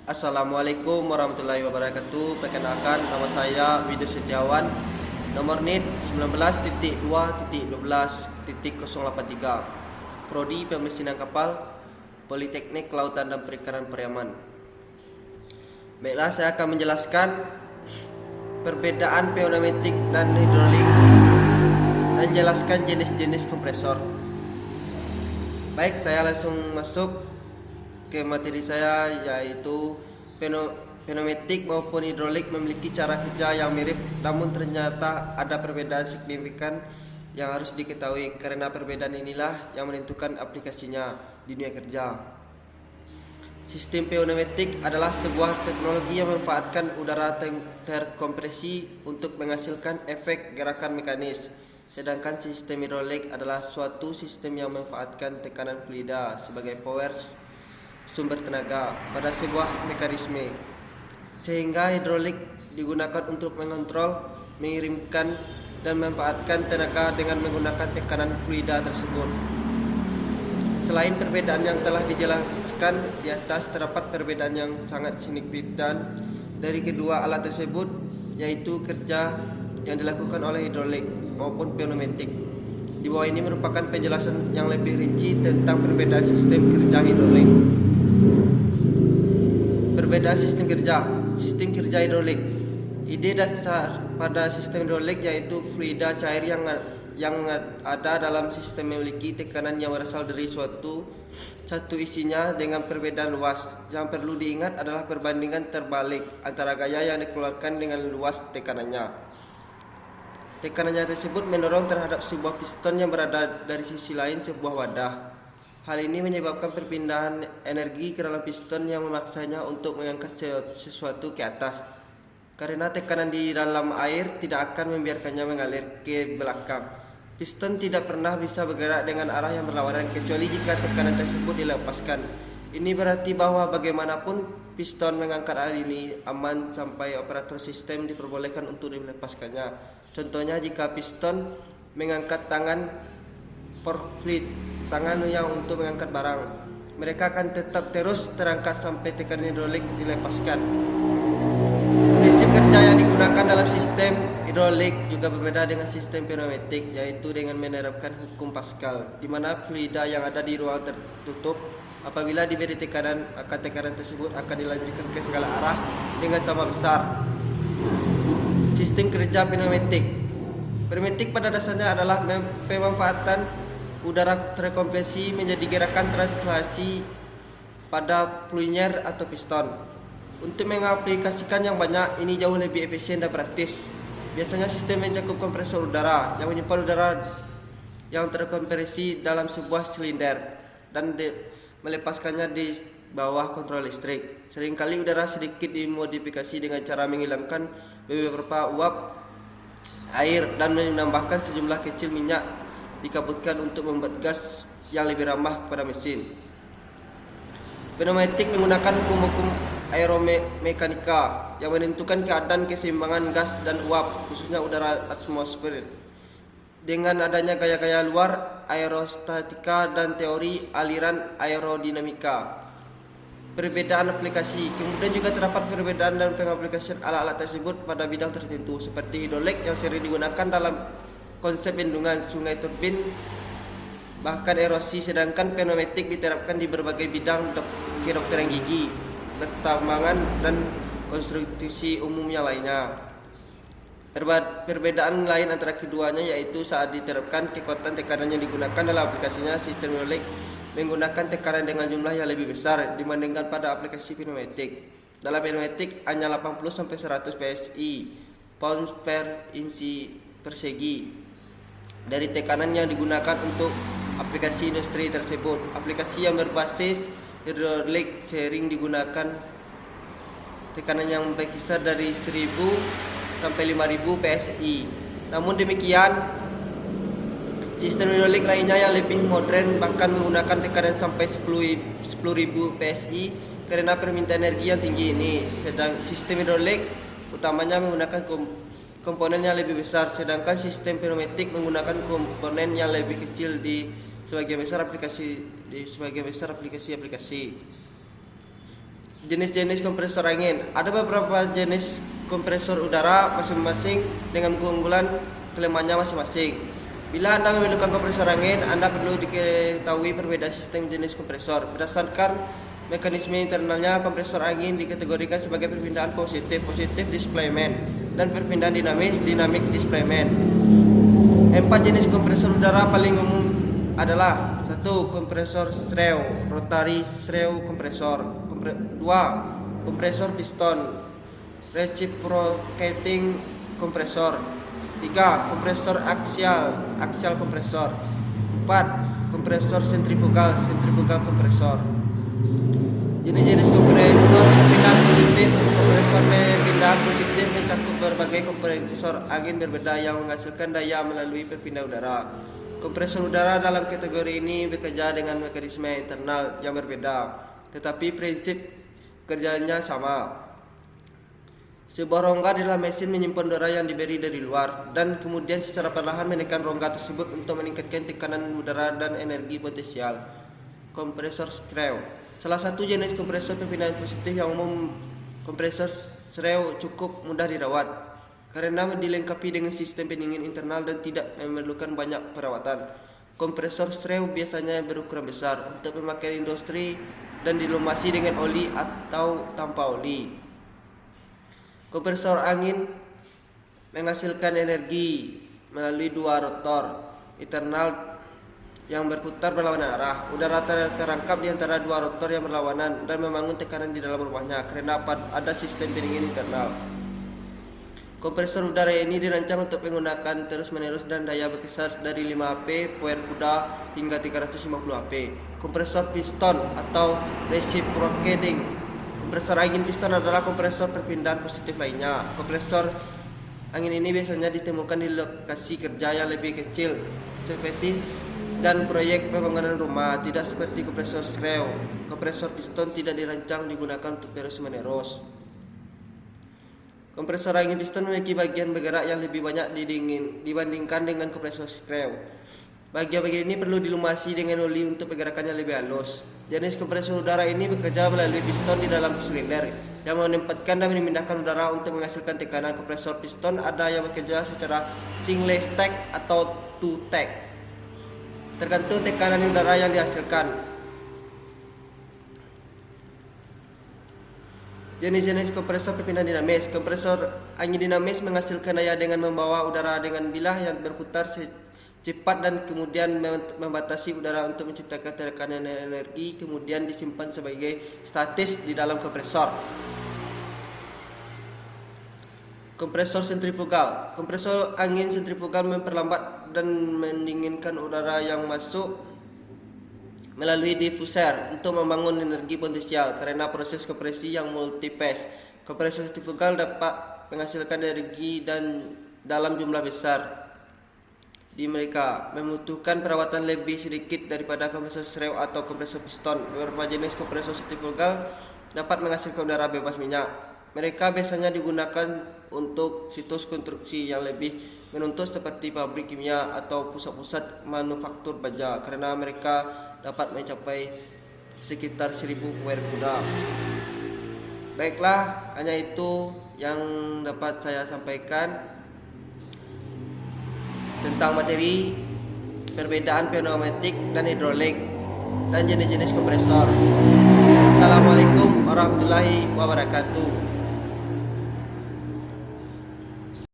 Assalamualaikum warahmatullahi wabarakatuh. Perkenalkan, nama saya Widu Setiawan. Nomor NIT 19.2.12.083. Prodi Pemesinan Kapal, Politeknik Kelautan dan Perikanan Pariaman. Baiklah, saya akan menjelaskan perbedaan pneumatik dan hidrolik dan jelaskan jenis-jenis kompresor. Baik, saya langsung masuk ke materi saya, yaitu pneumatik maupun hidrolik memiliki cara kerja yang mirip, namun ternyata ada perbedaan signifikan yang harus diketahui, karena perbedaan inilah yang menentukan aplikasinya di dunia kerja. Sistem pneumatik adalah sebuah teknologi yang memanfaatkan udara terkompresi untuk menghasilkan efek gerakan mekanis. Sedangkan sistem hidrolik adalah suatu sistem yang memanfaatkan tekanan fluida sebagai power sumber tenaga pada sebuah mekanisme, sehingga hidrolik digunakan untuk mengontrol, mengirimkan, dan memanfaatkan tenaga dengan menggunakan tekanan fluida tersebut. Selain perbedaan yang telah dijelaskan di atas, terdapat perbedaan yang sangat signifikan dari kedua alat tersebut, yaitu kerja yang dilakukan oleh hidrolik maupun pneumatik. Di bawah ini merupakan penjelasan yang lebih rinci tentang perbedaan sistem kerja hidrolik. Perbedaan sistem kerja hidrolik. Ide dasar pada sistem hidrolik yaitu fluida cair yang ada dalam sistem memiliki tekanan yang berasal dari satu isinya dengan perbedaan luas. Yang perlu diingat adalah perbandingan terbalik antara gaya yang dikeluarkan dengan luas tekanannya. Tekanannya tersebut mendorong terhadap sebuah piston yang berada dari sisi lain sebuah wadah. Hal ini menyebabkan perpindahan energi ke dalam piston yang memaksanya untuk mengangkat sesuatu ke atas, karena tekanan di dalam air tidak akan membiarkannya mengalir ke belakang. Piston tidak pernah bisa bergerak dengan arah yang berlawanan kecuali jika tekanan tersebut dilepaskan. Ini berarti bahwa bagaimanapun piston mengangkat air ini aman sampai operator sistem diperbolehkan untuk dilepaskannya. Contohnya, jika piston mengangkat tangan forklift, tangan yang untuk mengangkat barang, mereka akan tetap terus terangkat sampai tekanan hidrolik dilepaskan. Prinsip kerja yang digunakan dalam sistem hidrolik juga berbeda dengan sistem pneumatik, yaitu dengan menerapkan hukum Pascal, di mana fluida yang ada di ruang tertutup apabila diberi tekanan, maka tekanan tersebut akan dilanjutkan ke segala arah dengan sama besar. Sistem kerja pneumatik. Pneumatik pada dasarnya adalah pemanfaatan udara terkompresi menjadi gerakan translasi pada plunger atau piston. Untuk mengaplikasikan yang banyak, ini jauh lebih efisien dan praktis. Biasanya sistem mencakup kompresor udara yang menyimpan udara yang terkompresi dalam sebuah silinder dan melepaskannya di bawah kontrol listrik. Seringkali udara sedikit dimodifikasi dengan cara menghilangkan beberapa uap air dan menambahkan sejumlah kecil minyak dikabutkan untuk membuat gas yang lebih ramah kepada mesin. Pneumatik menggunakan hukum-hukum aeromekanika yang menentukan keadaan keseimbangan gas dan uap, khususnya udara atmosfer. Dengan adanya gaya-gaya luar, aerostatika, dan teori aliran aerodinamika. Perbedaan aplikasi. Kemudian juga terdapat perbedaan dan pengaplikasian alat-alat tersebut pada bidang tertentu, seperti hidrolik yang sering digunakan dalam konsep bendungan, sungai, turbin, bahkan erosi, sedangkan pneumatik diterapkan di berbagai bidang kedokteran gigi, pertambangan, dan konstruksi umumnya lainnya. Perbedaan lain antara keduanya yaitu saat diterapkan kekuatan tekanan yang digunakan dalam aplikasinya. Sistem hidrolik menggunakan tekanan dengan jumlah yang lebih besar dibandingkan pada aplikasi pneumatik. Dalam pneumatik hanya 80-100 PSI pounds per inci persegi dari tekanan yang digunakan untuk aplikasi industri tersebut. Aplikasi yang berbasis hidrolik sering digunakan tekanan yang berkisar dari 1000 sampai 5000 PSI. Namun demikian, sistem hidrolik lainnya yang lebih modern bahkan menggunakan tekanan sampai 10.000 PSI karena permintaan energi yang tinggi ini. Sedang sistem hidrolik utamanya menggunakan komponen yang lebih besar, sedangkan sistem pneumatik menggunakan komponen yang lebih kecil di sebagian besar aplikasi. Jenis-jenis kompresor angin. Ada beberapa jenis kompresor udara masing-masing dengan keunggulan kelemahannya masing-masing. Bila Anda memerlukan kompresor angin, Anda perlu diketahui perbedaan sistem jenis kompresor. Berdasarkan mekanisme internalnya, kompresor angin dikategorikan sebagai perpindahan positif displacement, dan perpindahan dynamic displacement. 4 jenis kompresor udara paling umum adalah: 1. Kompresor Shrew, rotary Shrew kompresor. 2. Kompresor piston, reciprocating kompresor. 3. Kompresor axial kompresor. 4. Kompresor sentrifugal kompresor. Jenis-jenis kompresor perpindahan positif. Kompresor perpindahan positif mencakup berbagai kompresor angin berbeda yang menghasilkan daya melalui perpindahan udara. Kompresor udara dalam kategori ini bekerja dengan mekanisme internal yang berbeda, tetapi prinsip kerjanya sama. Sebuah rongga di dalam mesin menyimpan udara yang diberi dari luar, dan kemudian secara perlahan menekan rongga tersebut untuk meningkatkan tekanan udara dan energi potensial. Kompresor Shrew. Salah satu jenis kompresor perpindahan positif yang umum, kompresor Shrew cukup mudah dirawat karena dilengkapi dengan sistem pendingin internal dan tidak memerlukan banyak perawatan. Kompresor Shrew biasanya berukuran besar untuk pemakaian industri dan dilumasi dengan oli atau tanpa oli. Kompresor angin menghasilkan energi melalui 2 rotor internal yang berputar berlawanan arah. Udara terperangkap di antara 2 rotor yang berlawanan dan membangun tekanan di dalam rumahnya karena ada sistem pendingin internal. Kompresor udara ini dirancang untuk menggunakan terus-menerus dan daya berkisar dari 5 HP power kuda hingga 350 HP. Kompresor piston atau reciprocating. Kompresor angin piston adalah kompresor perpindahan positif lainnya. Kompresor angin ini biasanya ditemukan di lokasi kerja yang lebih kecil seperti dan proyek pembangunan rumah, tidak seperti kompresor Shrew. Kompresor piston tidak dirancang digunakan untuk terus-menerus. Kompresor angin piston memiliki bagian bergerak yang lebih banyak dibandingkan dengan kompresor Shrew. Bagian-bagian ini perlu dilumasi dengan oli untuk pergerakannya lebih halus. Jenis kompresor udara ini bekerja melalui piston di dalam silinder yang menempatkan dan memindahkan udara untuk menghasilkan tekanan. Kompresor piston ada yang bekerja secara single stack atau two stack, tergantung tekanan udara yang dihasilkan. Jenis-jenis kompresor perpindahan dinamis. Kompresor angin dinamis menghasilkan daya dengan membawa udara dengan bilah yang berputar cepat dan kemudian membatasi udara untuk menciptakan tekanan energi, kemudian disimpan sebagai statis di dalam kompresor. Kompresor sentrifugal. Kompresor angin sentrifugal memperlambat dan mendinginkan udara yang masuk melalui diffuser untuk membangun energi potensial karena proses kompresi yang multiphase. Kompresor sentrifugal dapat menghasilkan energi dan dalam jumlah besar di mereka, membutuhkan perawatan lebih sedikit daripada kompresor Shrew atau kompresor piston. Beberapa jenis kompresor sentrifugal dapat menghasilkan udara bebas minyak. Mereka biasanya digunakan untuk situs konstruksi yang lebih menuntut seperti pabrik kimia atau pusat-pusat manufaktur baja karena mereka dapat mencapai sekitar 1000 power kuda. Baiklah, hanya itu yang dapat saya sampaikan tentang materi perbedaan pneumatik dan hidrolik dan jenis-jenis kompresor. Assalamualaikum warahmatullahi wabarakatuh.